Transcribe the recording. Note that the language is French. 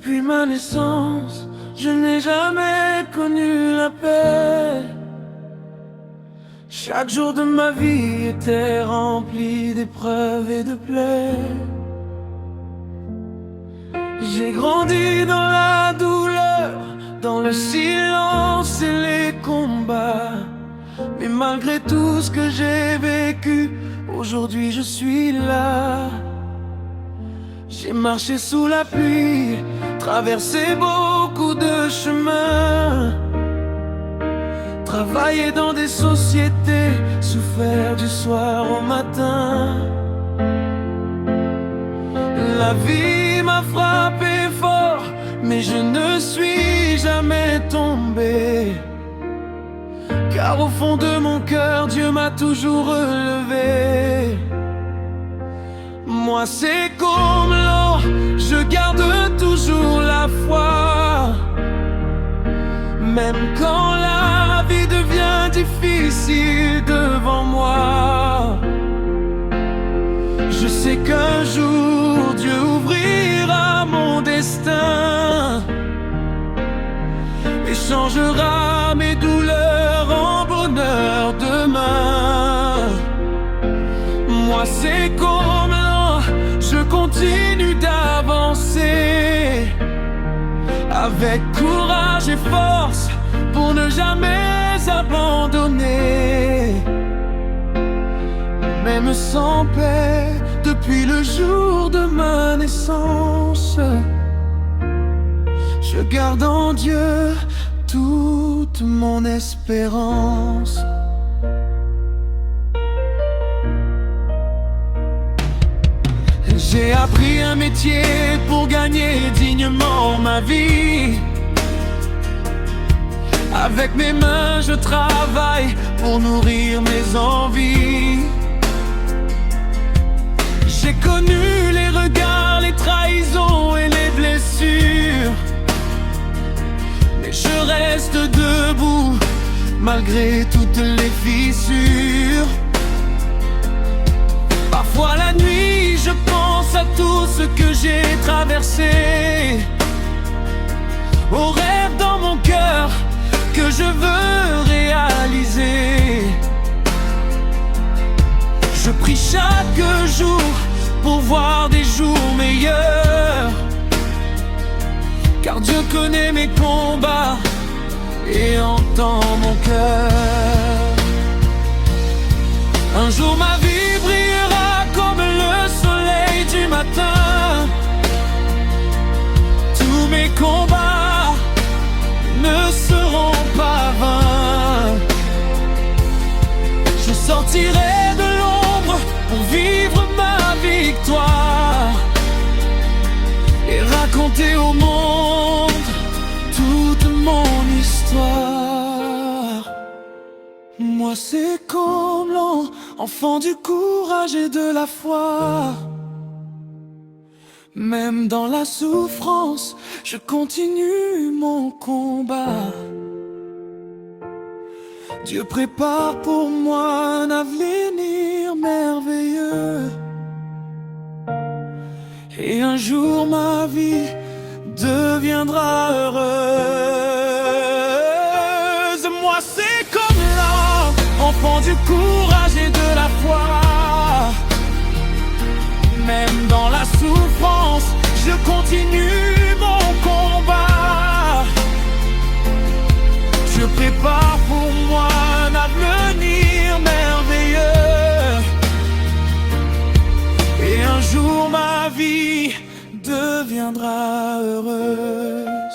Depuis ma naissance, je n'ai jamais connu la paix. Chaque jour de ma vie était rempli d'épreuves et de plaies. J'ai grandi dans la douleur, dans le silence et les combats. Mais malgré tout ce que j'ai vécu, aujourd'hui je suis là. J'ai marché sous la pluie, traversé beaucoup de chemins, travaillé dans des sociétés, souffert du soir au matin. La vie m'a frappé fort, mais je ne suis jamais tombé, car au fond de mon cœur, Dieu m'a toujours relevé. Moi c'est comme l'or, je garde toujours la foi. Même quand la vie devient difficile devant moi, je sais qu'un jour Dieu ouvrira mon destin et changera mes douleurs en bonheur demain. Moi c'est comme l'or, je continue d'avancer avec courage et force pour ne jamais abandonner. Même sans paix, depuis le jour de ma naissance, je garde en Dieu toute mon espérance. J'ai appris un métier pour gagner dignement ma vie. Avec mes mains je travaille pour nourrir mes envies. J'ai connu les regards, les trahisons et les blessures, mais je reste debout malgré toutes les fissures. Parfois la nuit je pense à tout ce que j'ai traversé, aux rêves dans mon cœur que je veux réaliser. Je prie chaque jour pour voir des jours meilleurs, car Dieu connaît mes combats et entend mon cœur. Un jour ma vie brillera comme le soleil du matin. Tous mes combats ne seront pas vains. Je sortirai de l'ombre pour vivre ma victoire et raconter au monde toute mon histoire. Moi c'est comme l'an, enfant du courage et de la foi. Même dans la souffrance, je continue mon combat. Dieu prépare pour moi un avenir merveilleux, et un jour ma vie deviendra heureuse. Moi c'est comme l'an, enfant du courage et de la foi. Même dans la souffrance, je continue mon combat. Je prépare pour moi un avenir merveilleux, et un jour ma vie deviendra heureuse.